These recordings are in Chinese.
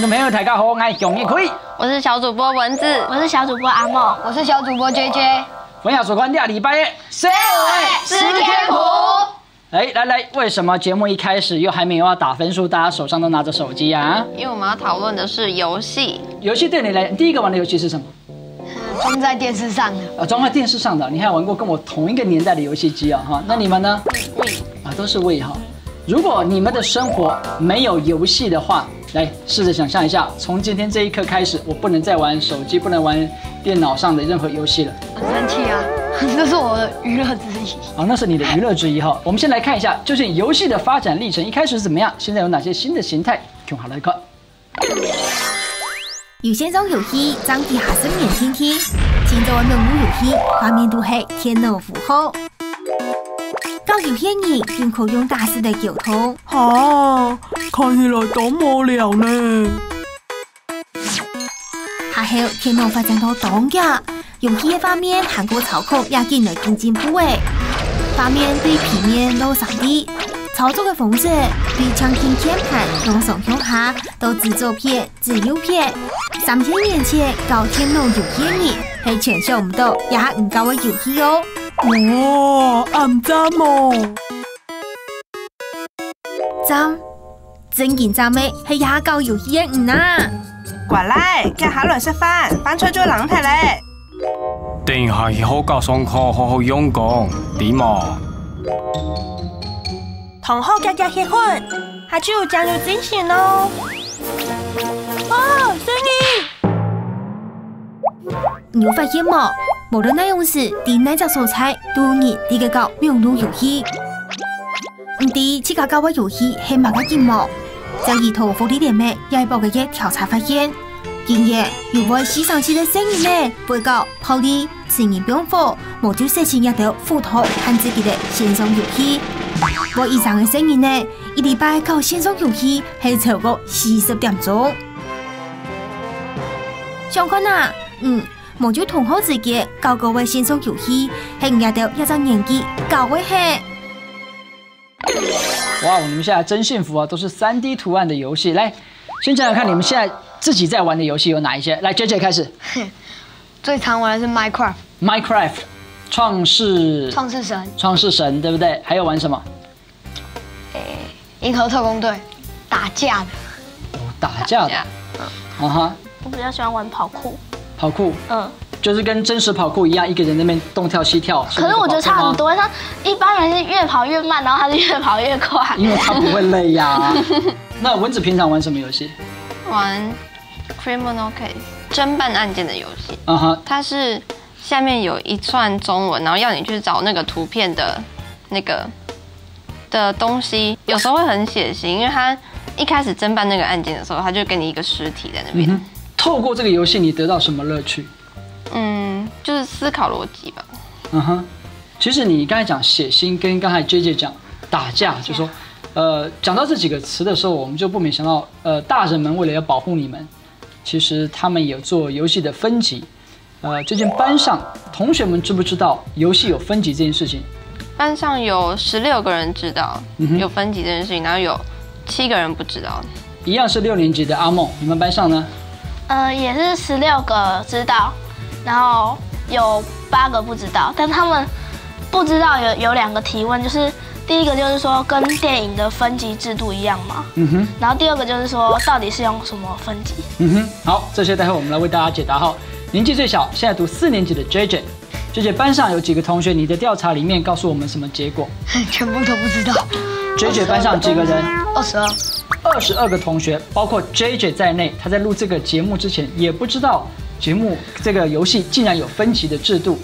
众朋友，大家好，我係容易開，我是小主播文字，我是小主播阿梦，我是小主播 JJ。分享所观2禮拜的社會吃天譜。來，為什麼節目一開始又還沒有要打分數，大家手上都拿着手機啊？因為我們要討論的是遊戲。遊戲對你來，第一個玩的遊戲是什麼？裝在電視上的。裝在電視上的，你還玩過跟我同一個年代的遊戲機啊？哈，那你們呢？Wii 啊，都是 Wii 哈。如果你們的生活沒有遊戲的話，來試着想象一下，從今天這一刻開始，我不能再玩手機，不能玩電腦上的任何遊戲了。很生氣啊，這是我的娛樂之一。那是你的娛樂之一哈。我們先來看一下，究竟遊戲的發展歷程一開始是怎麼樣，現在有哪些新的形態？用好來看。有線上遊戲爭啲下生年天天，現在玩農務遊戲畫面都係天腦符號。搞遊戲人仲可用大師嚟溝通。看起來多無聊呢。下後天腦發展到當家，遊戲嘅畫面韓國操控也見嚟更進步誒。畫面對平面都3D，操作嘅方式對槍片鍵盤用上向下到自走片、自由片。3000年前搞天腦遊戲人係全想唔到也係唔夠嘅遊戲哦。哇，唔知喎。真緊張咩？係也搞遊戲人啊！過來，家下來食飯，飯菜做冷題咧。定係好教上課，好好用功，點啊？同學家家結婚，下就加入驚喜咯。哦，生日！你有發現冇？無論內容時，啲哪隻素材都有你啲個搞網絡遊戲。唔啲自家搞嘅遊戲係乜嘅節目？就兒童福利連咩也係報嘅嘅調查發現，竟然有位時尚期嘅聲音呢，會搞暴力、情人병火、無就色情也得輔導和自己嘅線上遊戲。我以上嘅聲音呢，一禮拜搞線上遊戲係超過40點鐘。想看啊？無就同學自己搞個位線上遊戲，係也得一張年紀搞嘅係。哇，你們現在真幸福啊！都是3D 圖案的遊戲。來，先講講看你們現在自己在玩的遊戲有哪一些？來 ，JJ 開始。最常玩的是 Minecraft。創世神，對不對？還有玩什麼？銀河特工隊，打架的。哦，打架的。我比較喜歡玩跑酷。跑酷。就是跟真實跑酷一樣，一個人在那邊東跳西跳。可是我覺得差很多，他一般人是越跑越慢，然後他是越跑越快。因為他不會累呀。那蚊子平常玩什麼遊戲？玩 Criminal Case 偵辦案件的遊戲。它是下面有一串中文，然後要你去找那個圖片的那個的東西，有時候會很血腥，因為他一開始偵辦那個案件的時候，他就給你一個屍體在那邊。透過這個遊戲，你得到什麼樂趣？就是思考邏輯吧。其實你剛才講血腥，跟剛才 JJ 講打架，就說，講到這幾個詞的時候，我們就不免想到，大人們為了要保護你們，其實他們有做遊戲的分級。究竟班上同學們知不知道遊戲有分級這件事情？班上有16個人知道有分級這件事情，然後有7個人不知道。一樣是6年級的阿夢，你們班上呢？也是16個知道。然後有8個不知道，但他們不知道有2個提問，就是第一個就是說跟電影的分級制度一樣嘛，然後第二個就是說到底是用什麼分級？好，這些待會我們來為大家解答。好，年紀最小，現在讀4年級的 JJ 班上有幾個同學？你的調查裡面告訴我們什麼結果？全部都不知道。JJ 班上幾個人？22個同學，包括 JJ 在內，他在錄這個節目之前也不知道。節目這個遊戲竟然有分級的制度，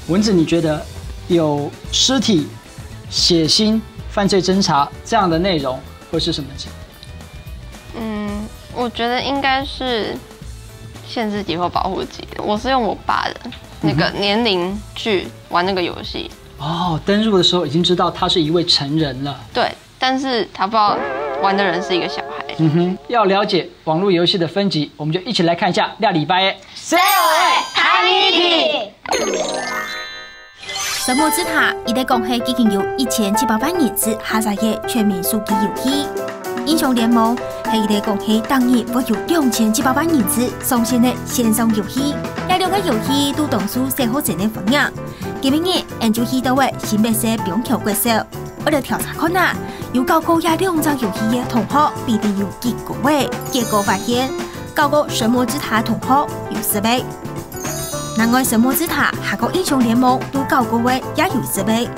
蚊子，你覺得有屍體、血腥、犯罪偵查這樣的內容會是什麼級？我覺得應該是限制級或保護級。我是用我爸的那個年齡去玩那個遊戲。登入的時候已經知道他是一位成人了。對，但是他不知道玩的人是一個小孩。要了解網絡遊戲的分級，我們就一起來看一下2禮拜的社會睇議題。神魔之塔一代講係已經有1700萬人次下載嘅全民數據遊戲。英雄聯盟係係嚟講係當日會有2700萬人次上線嘅線上遊戲，有2個遊戲都當初寫好前嘅分樣。今日研究到嘅新北市冰球國小，我哋調查看下，有9個2種遊戲嘅同學必定有幾個位，結果發現9個神魔之塔同學有10位。另外，神魔之塔下個英雄聯盟都9個位也有10位。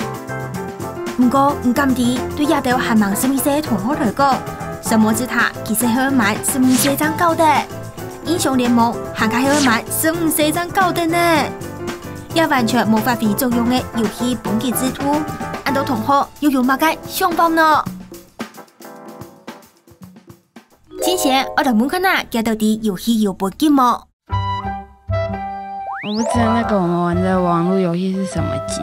不過，唔敢啲對亞洲還蠻12歲同學來講，神魔之塔其實係蠻15歲張高的，英雄聯盟還係蠻15歲張高的呢。也完全冇發揮作用嘅遊戲本質之圖，按到同學又有乜嘅想法呢？之前我哋問佢啦，佢到底遊戲有本質嗎？我不知道那個我們玩的網絡遊戲是什麼機。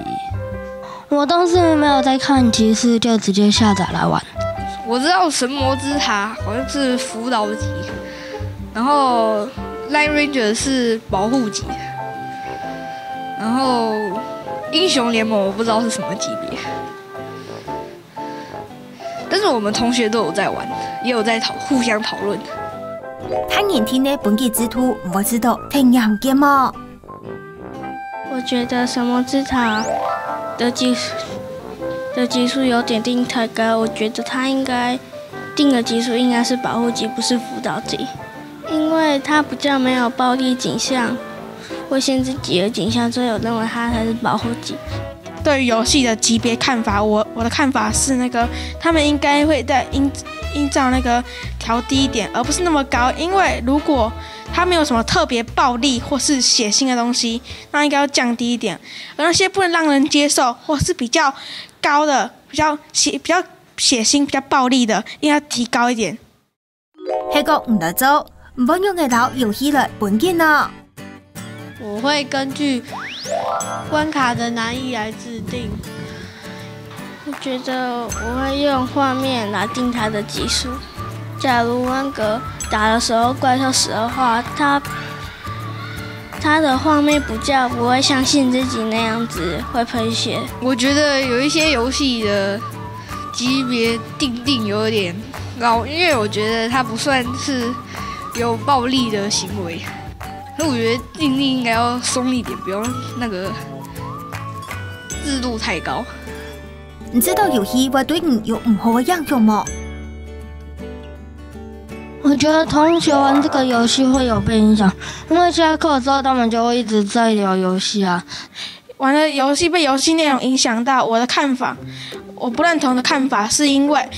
我當時沒有在看提示，就直接下載來玩。我知道神魔之塔好像是輔導級，然後 Line Ranger 是保護級，然後英雄聯盟我不知道是什麼級別，但是我們同學都有在玩，也有在互相討論。睇人聽的本質之圖，我知道挺嚴嘅嘛。我覺得神魔之塔的級數有點定太高，我覺得它應該定的級數應該是保護級，不是輔導級，因為它比較沒有暴力景象或限制級的景象，所以我認為它才是保護級。對於遊戲的級別看法，我的看法是他們應該會在依照調低一點，而不是那麼高，因為如果它沒有什麼特別暴力或是血腥的東西，那應該要降低一點。而那些不能讓人接受或是比較高的、比較血腥、比較暴力的，應該要提高一點。係個唔得做，唔好用嘅到遊戲嚟本質呢。我會根據關卡的難易來制定。我覺得我會用畫面來定它的級數。假如打的時候怪獸死的話，它的畫面比較不會像限制級那樣子會噴血。我覺得有一些遊戲的級別定有點高，因為我覺得它不算是有暴力的行為，所以我覺得定應該要鬆一點，不要制度太高。唔知道遊戲會對你有唔好嘅影響嗎？我覺得同學玩這個遊戲會有被影響，因為下課之後他們就會一直在聊遊戲啊。玩了遊戲被遊戲內容影響到我的看法，我不認同的看法是因為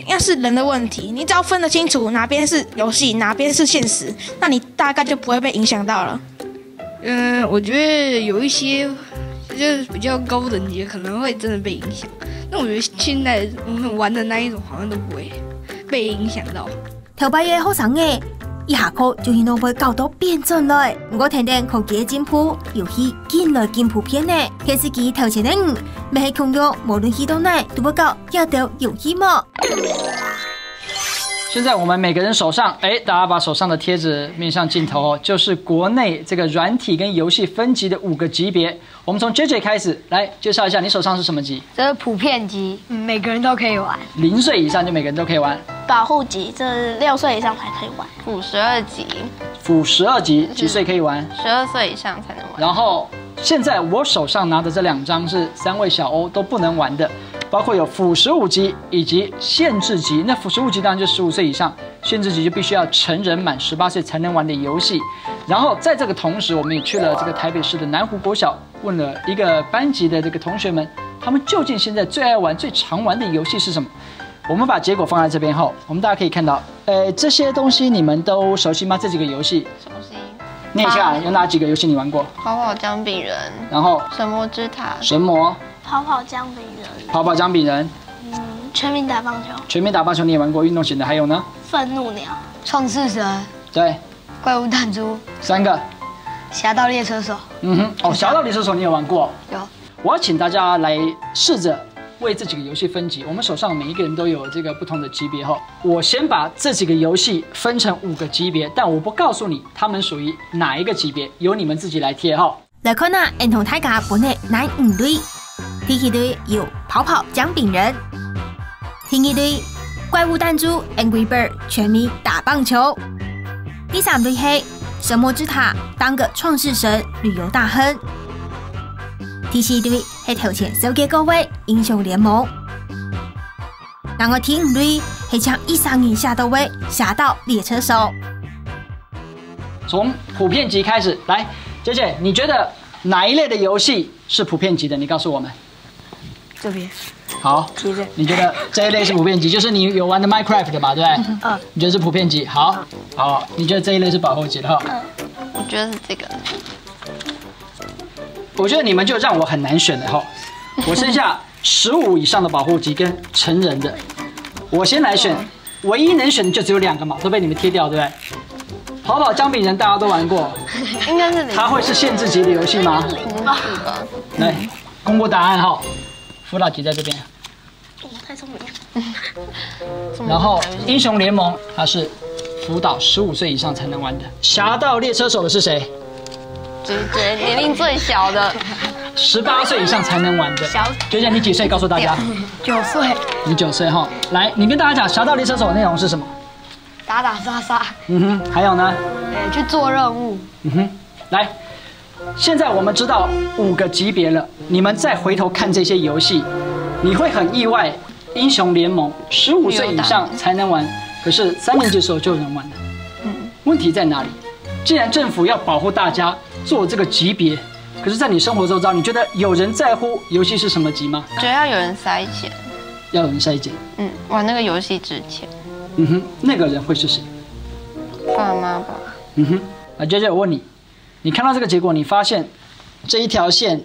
要是人的問題，你只要分得清楚哪邊是遊戲，哪邊是現實，那你大概就不會被影響到了。我覺得有一些就是比較高等級可能會真的被影響，但我覺得現在我們玩的那一種好像都不會被影響到。頭擺嘅學生嘅，一下課就可能會搞到變進來。我聽聽科技嘅進步，遊戲見來見普遍呢。其實佢頭前嘅未係窮咗，無論去到哪都會搞一條遊戲嘛。現在我們每個人手上，大家把手上的貼紙面向鏡頭，就是國內這個軟體跟遊戲分級的5個級別。我們從 JJ 開始來介紹一下，你手上是什麼級？這是普遍級，每個人都可以玩。0歲以上就每個人都可以玩。保護級，這是6歲以上才可以玩。輔12級，輔12級幾歲可以玩？12歲以上才能玩。然後現在我手上拿的這2張是3位小歐都不能玩的。包括有輔15級以及限制級，那輔15級當然就15歲以上，限制級就必須要成人滿18歲才能玩的遊戲。然後在這個同時，我們也去了這個台北市的南湖國小，問了一個班級的這個同學們，他們究竟現在最愛玩、最常玩的遊戲是什麼？我們把結果放在這邊後，我們大家可以看到，這些東西你們都熟悉嗎？這幾個遊戲熟悉。念一下，有哪幾個遊戲你玩過？跑跑薑餅人，然後神魔之塔，神魔。跑跑薑餅人，跑跑薑餅人，全民打棒球，全民打棒球你也玩過，運動型的還有呢？憤怒鳥，創世神，對，怪物彈珠，3個，俠盜獵車手，俠盜獵車手你也玩過？有。我要請大家來試着為這幾個遊戲分級，我們手上每一個人都有這個不同的級別哈。我先把這幾個遊戲分成5個級別，但我不告訴你他們屬於哪一個級別，由你們自己來貼哈。來看下唔同大家本嘅哪5隊。第一隊有跑跑薑餅人，第二隊怪物弹珠 Angry Bird 全民打棒球。第3类是神魔之塔当个创世神旅游大亨。第4类是头前首届各位英雄联盟。然后第5类是将13年下到位侠盗猎车手。从普遍级开始，来，姐姐，你觉得哪一类的游戏是普遍级的？你告诉我们。这边。好，你觉得这一类是普遍级，就是你有玩的 Minecraft 嘛，对不对？你觉得是普遍级？好，好，你觉得这一类是保护级的哈？我觉得是这个。我觉得你们就让我很难选了哈。我剩下15以上的保护级跟成人的，我先来选，唯一能选的就只有2个嘛，都被你们贴掉，对不对？跑跑姜饼人大家都玩过，应该是它会是限制级的游戏吗？来，公布答案哈。辅导级在这边。太聪明。然后英雄联盟它是辅导15岁以上才能玩的。侠盗猎车手的是谁？年龄最小的。18岁以上才能玩的。娟娟，你几岁？告诉大家。9岁。你9岁哈。来，你跟大家讲侠盗猎车手的内容是什么？打打杀杀。还有呢？去做任务。来。现在我们知道5个级别了，你们再回头看这些游戏，你会很意外。英雄联盟15岁以上才能玩，可是3年级的时候就能玩了。问题在哪里？既然政府要保护大家做这个级别，可是在你生活周遭，你觉得有人在乎游戏是什么级吗？觉得要有人塞钱。要有人塞钱。玩那个游戏值钱。那个人会是谁？爸妈吧。姐姐，我问你。你看到这个结果，你发现这一条线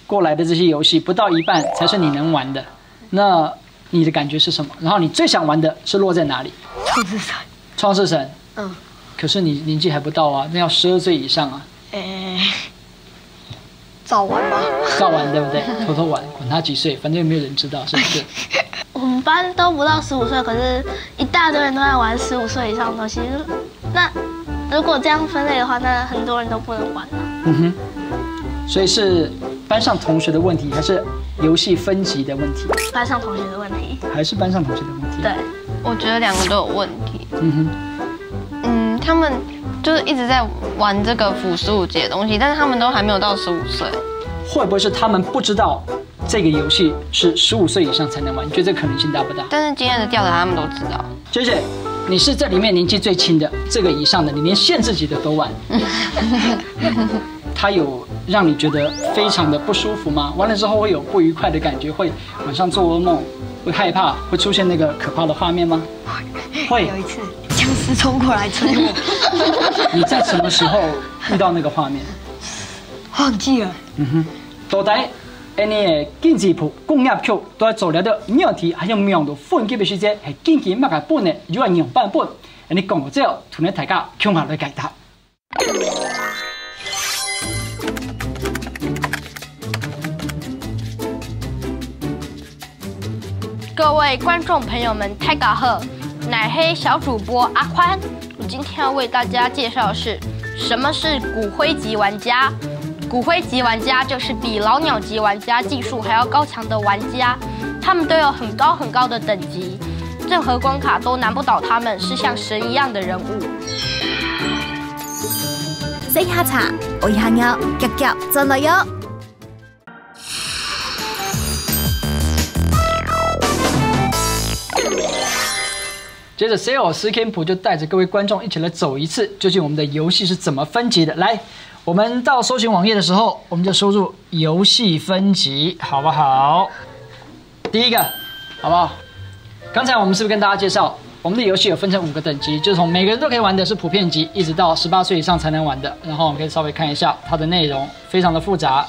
过来的这些游戏不到一半才是你能玩的，那你的感觉是什么？然后你最想玩的是落在哪里？创世神。创世神。可是你年纪还不到啊，那要12岁以上啊。早玩吧。早玩对不对？偷偷玩，管他几岁，反正也没有人知道，是不是？我们班都不到15岁，可是一大堆人都在玩15岁以上的东西，那。如果这样分类的话，那很多人都不能玩了。所以是班上同学的问题，还是游戏分级的问题？班上同学的问题。还是班上同学的问题？对，我觉得2个都有问题。他们就是一直在玩这个辅15级的东西，但是他们都还没有到15岁。会不会是他们不知道这个游戏是15岁以上才能玩？你觉得这可能性大不大？但是今天的调查他们都知道。姐姐。你是这里面年纪最轻的，这个以上的，你连限制级的都玩。它有让你觉得非常的不舒服吗？玩了之后会有不愉快的感觉，会晚上做噩梦，会害怕，会出现那个可怕的画面吗？会。有一次僵尸冲过来追我。你在什么时候遇到那个画面？忘记了。到底安尼的经济部工业局都在做了的命题，还有命到分级的时间，系紧急擘个本的，如果用版本，安尼讲过之后，同你大家共下来解答。各位观众朋友们，大家好，奶黑小主播阿宽，我今天要为大家介绍的是什么是骨灰级玩家。骨灰级玩家就是比老鸟级玩家技术还要高强的玩家，他们都有很高很高的等级，任何关卡都难不倒他们，是像神一样的人物。洗下茶，我一下鸟，脚脚真来哟。接着 ，Sale 史肯普就带着各位观众一起来走一次，究竟我们的游戏是怎么分级的？来。我们到搜寻网页的时候，我们就输入游戏分级，好不好？第一个，好不好？刚才我们是不是跟大家介绍，我们的游戏有分成5个等级，就是从每个人都可以玩的是普遍级，一直到18岁以上才能玩的。然后我们可以稍微看一下它的内容，非常的复杂，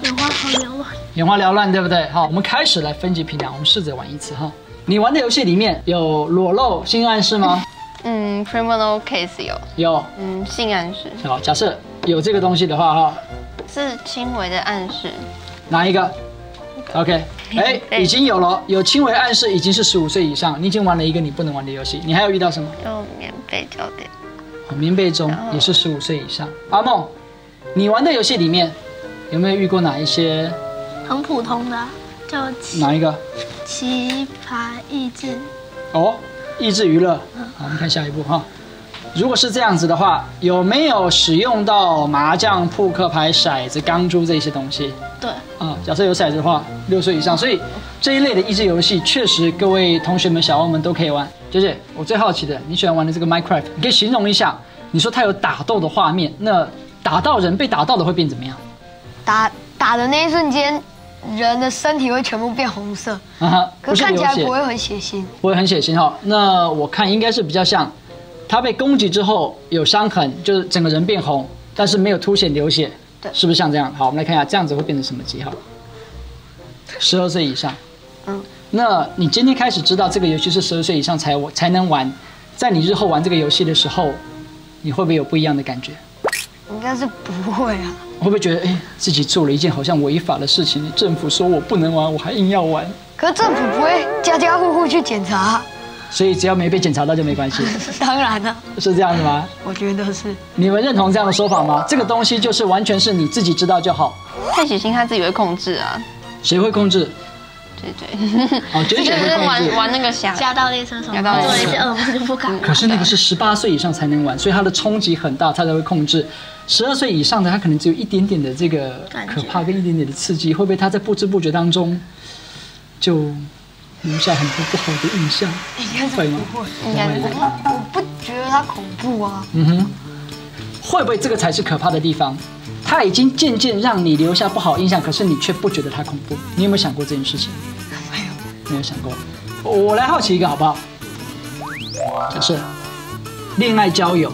眼花好缭乱，眼花缭乱，对不对？好，我们开始来分级评量，我们试着玩一次哈。你玩的游戏里面有裸露、性暗示吗？Criminal Case 有。有。性暗示。好，假设有这个东西的话哈，是轻微的暗示。哪一个 ？OK， 已经有了，有轻微暗示，已经是15岁以上，你已经玩了一个你不能玩的游戏，你还有遇到什么？有棉被教练。棉被中也是15岁以上。阿梦，你玩的游戏里面有没有遇过哪一些？很普通的，就哪一个？棋牌益智。哦，益智娱乐。好，我们看下一步哈。如果是这样子的话，有没有使用到麻将、扑克牌、骰子、钢珠这些东西？对。假设有骰子的话，6岁以上，所以这一类的益智游戏，确实各位同学们、小欧们都可以玩。姐姐，我最好奇的，你喜欢玩的这个 Minecraft， 你可以形容一下。你说它有打斗的画面，那打到人被打到的会变怎么样？打的那一瞬间，人的身体会全部变红色，可是看起来不会很血腥，不会很血腥哈。那我看应该是比较像，他被攻击之后有伤痕，就是整个人变红，但是没有凸显流血，对，是不是像这样？好，我们来看一下，这样子会变成什么记号？12岁以上。那你今天开始知道这个游戏是12岁以上才能玩，在你日后玩这个游戏的时候，你会不会有不一样的感觉？应该是不会啊。会不会觉得自己做了一件好像违法的事情？政府说我不能玩，我还硬要玩。可是政府不会家家户户去检查，所以只要没被检查到就没关系。当然了，是这样子吗？我觉得是。你们认同这样的说法吗？这个东西就是完全是你自己知道就好。太血腥他自己会控制啊。谁会控制？对。哦，就是玩那个侠盗猎车手，侠盗猎车手，做一次噩梦就不敢。可是那个是18岁以上才能玩，所以它的冲击很大，它才会控制。12岁以上的，他可能只有一点点的这个可怕跟一点点的刺激，会不会他在不知不觉当中就留下很多不好的印象？应该是不会，应该不会。我不觉得它恐怖啊。会不会这个才是可怕的地方？它已经渐渐让你留下不好印象，可是你却不觉得它恐怖。你有没有想过这件事情？没有想过。我来好奇一个好不好？假设恋爱交友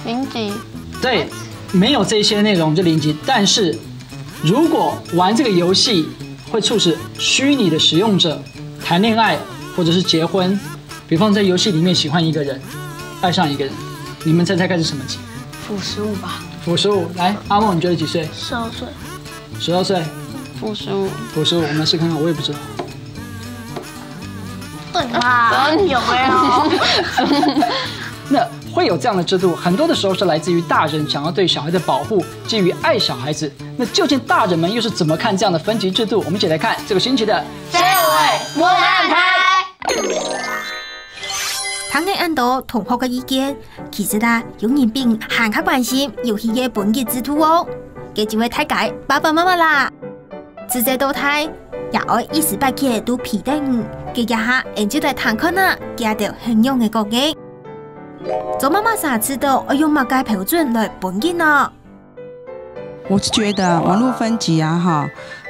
，0级，对，没有这些内容就0级。但是如果玩这个游戏会促使虚拟的使用者谈恋爱或者是结婚，比方在游戏里面喜欢一个人，爱上一个人，你们猜猜看是什么级？-15吧。-15，来，阿梦，你觉得几岁？12岁。12岁。-15。-15，我们来试看看，我也不知道。对吧？有没有？那会有这样的制度，很多的时候是来自于大人想要对小孩的保护，基于爱小孩子。那究竟大人们又是怎么看这样的分级制度？我们一起来看这个星期的社會無安排。睇嘅印度同學嘅意見，其實有人比還較關心遊戲嘅本質制度哦。嘅就會睇解爸爸媽媽啦，自在到睇也愛28期都皮定，嘅一下研究嚟談看啦，加到很用嘅個嘅。做媽媽啥知道要用乜嘅標準來本質呢？我是覺得網絡分級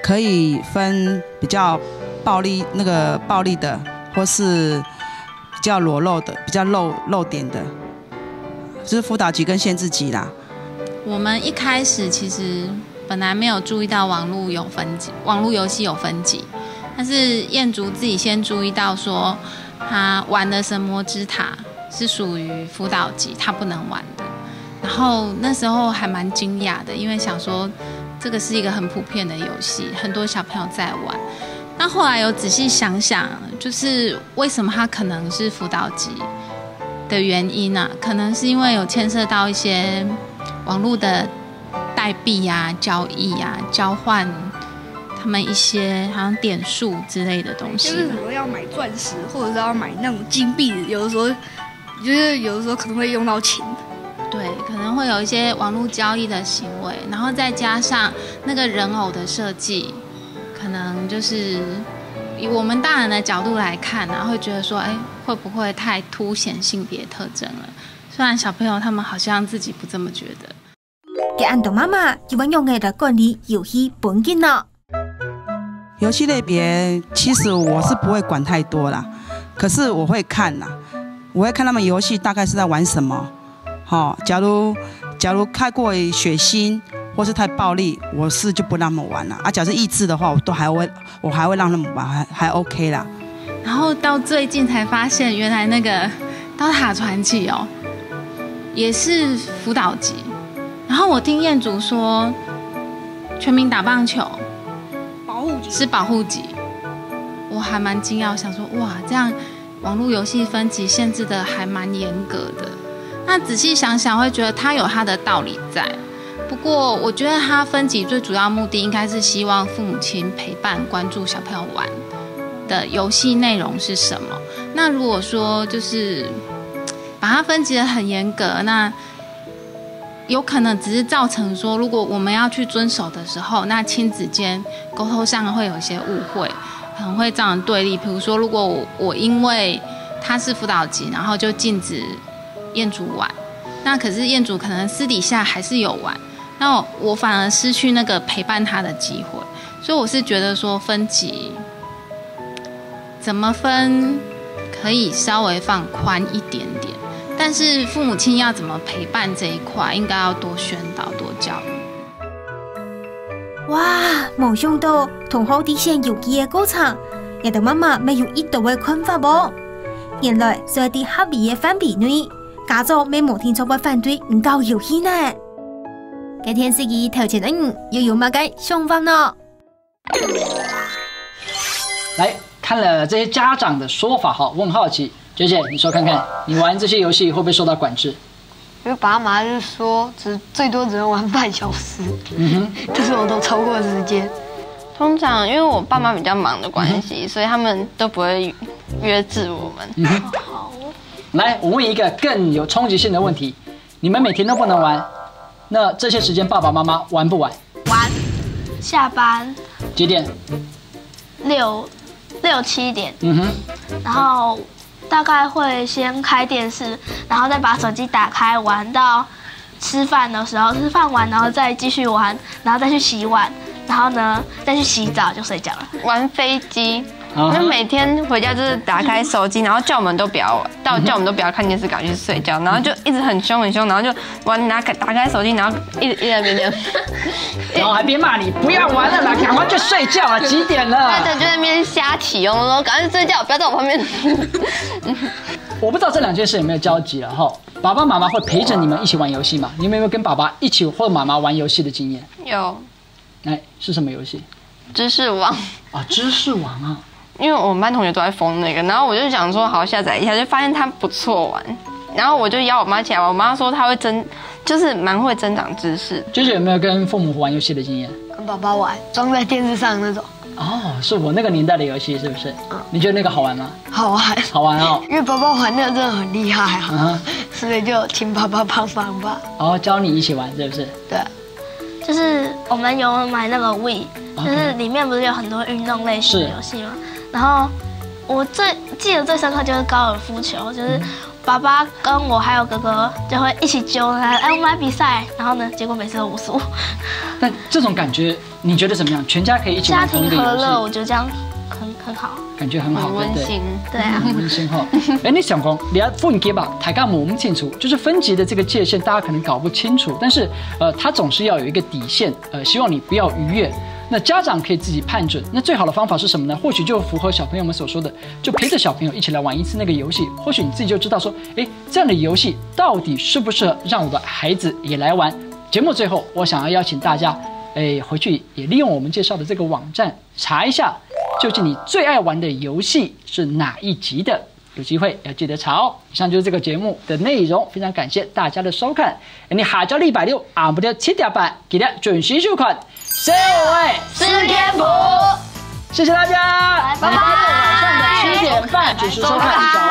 可以分比較暴力的，或是比較裸露的，比較露點的，就是輔導級跟限制級啦。我們一開始其實本來沒有注意到網絡有分級，網絡遊戲有分級，但是燕竹自己先注意到說，他玩的神魔之塔是屬於輔導級，他不能玩的。然後那時候還蠻驚訝的，因為想說這個是一個很普遍的遊戲，很多小朋友在玩。但後來有仔細想想，就是為什麼它可能是輔導級的原因啊？可能是因為有牽涉到一些網絡的代幣啊、交易啊、交換他們一些好像點數之類的東西。就是什麼要買鑽石，或者是要買那種金幣，有的時候就是有的時候可能會用到錢。對，可能會有一些網絡交易的行為，然後再加上那個人偶的設計，可能就是以我們大人的角度來看啊，會覺得說，會不會太凸顯性別特徵了？雖然小朋友他們好像自己不這麼覺得。嘅印度媽媽要揾用嘅嚟管理遊戲本質呢？遊戲類別其實我是不會管太多啦，可是我會看啦，我會看他們遊戲大概是在玩什麼。假如太過血腥或是太暴力，我是就不讓他們玩了。假如是益智的話，我還會讓他們玩，還 OK 啦。然後到最近才發現，原來那個《刀塔傳奇》也是輔導級。然後我聽燕竹說，全民打棒球是保護級，我還蠻驚訝，想說哇，這樣網絡遊戲分級限制的還蠻嚴格的。那仔細想想，會覺得它有它的道理在。不过我觉得它分级最主要目的应该是希望父母亲陪伴关注小朋友玩的游戏内容是什么。那如果说就是把它分级得很严格，那有可能只是造成说，如果我们要去遵守的时候，那亲子间沟通上会有一些误会，可能会造成对立。比如说，如果我因为他是辅导级，然后就禁止彦祖玩，那可是彦祖可能私底下还是有玩，那我反而失去那个陪伴他的机会。所以我是觉得说分级怎么分可以稍微放宽一点点。但是父母亲要怎么陪伴这一块，应该要多宣导、多教育。哇，冇想到同好底线游戏的过程，也等妈妈没有一度的困法啵。原来在啲合理的范围内，家長沒冇聽錯不反對唔搞遊戲呢。今天司機頭前的又有乜嘅想法呢？来看了这些家长的说法哈，我很好奇。姐姐，你说看看，你玩这些游戏会不会受到管制？因为爸妈就说最多只能玩半小时，但是我都超过时间。通常因为我爸妈比较忙的关系，所以他们都不会约制我们。好，来，我问一个更有冲击性的问题：你们每天都不能玩，那这些时间爸爸妈妈玩不玩？玩。下班几点？6、7点。然后大概会先开电视，然后再把手机打开玩到吃饭的时候，吃饭完然后再继续玩，然后再去洗碗，然后呢再去洗澡就睡觉了。玩飞机，因为每天回家就是打开手机，然后叫我们都不要玩，叫我们都不要看电视，赶快去睡觉，然后就一直很凶，然后就玩打开手机，然后一直在那边这样，然后还边骂你不要玩了啦，赶快去睡觉啊，几点了？对，就在那边瞎提哦，说赶快去睡觉，不要在我旁边。我不知道这两件事有没有交集了哈。爸爸妈妈会陪着你们一起玩游戏吗？你们有没有跟爸爸一起或妈妈玩游戏的经验？有。哎，是什么游戏？知识王。啊，知识王啊。因为我们班同学都在疯那个，然后我就想说好下载一下，就发现它不错玩，然后我就邀我妈起来玩，我妈说她会就是蛮会增长知识。就是有没有跟父母玩游戏的经验？跟爸爸玩，装在电视上那种。哦，是我那个年代的游戏，是不是？你觉得那个好玩吗？好玩，好玩哦。因为爸爸玩那个真的很厉害啊，所以就请爸爸帮忙吧。哦，教你一起玩，是不是？对。就是我们有买那个 Wii， 就是里面不是有很多运动类型的游戏吗？然后我记得最深刻就是高尔夫球，就是爸爸跟我还有哥哥就会一起揪他，哎，我们来比赛。然后呢，结果每次都我输。但这种感觉你觉得怎么样？全家可以一起玩同一个游戏，家庭和乐，我觉得这样很好，感觉很好，很温馨。对啊，很温馨哈。哎，你想讲你要分级吧，大家摸不清楚，就是分级的这个界限，大家可能搞不清楚。但是它总是要有一个底线，希望你不要逾越。那家长可以自己判准，那最好的方法是什么呢？或许就符合小朋友们所说的，就陪着小朋友一起来玩一次那个游戏。或许你自己就知道说，哎，这样的游戏到底适不适合让我的孩子也来玩？节目最后，我想要邀请大家，回去也利用我们介绍的这个网站查一下，究竟你最爱玩的游戏是哪一集的？有机会要记得查哦。以上就是这个节目的内容，非常感谢大家的收看。你下周礼拜六下午的7点半，记得准时收看。社会四天补，谢谢大家，拜拜。晚上的7点半准时收看小欧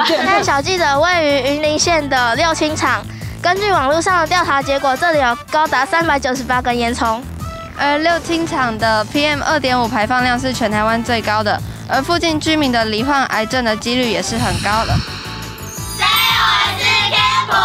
事件部。小记者位于云林县的六轻厂，根据网络上的调查结果，这里有高达398根烟囱。而六轻厂的 PM2.5 排放量是全台湾最高的，而附近居民的罹患癌症的几率也是很高的。社会四天补。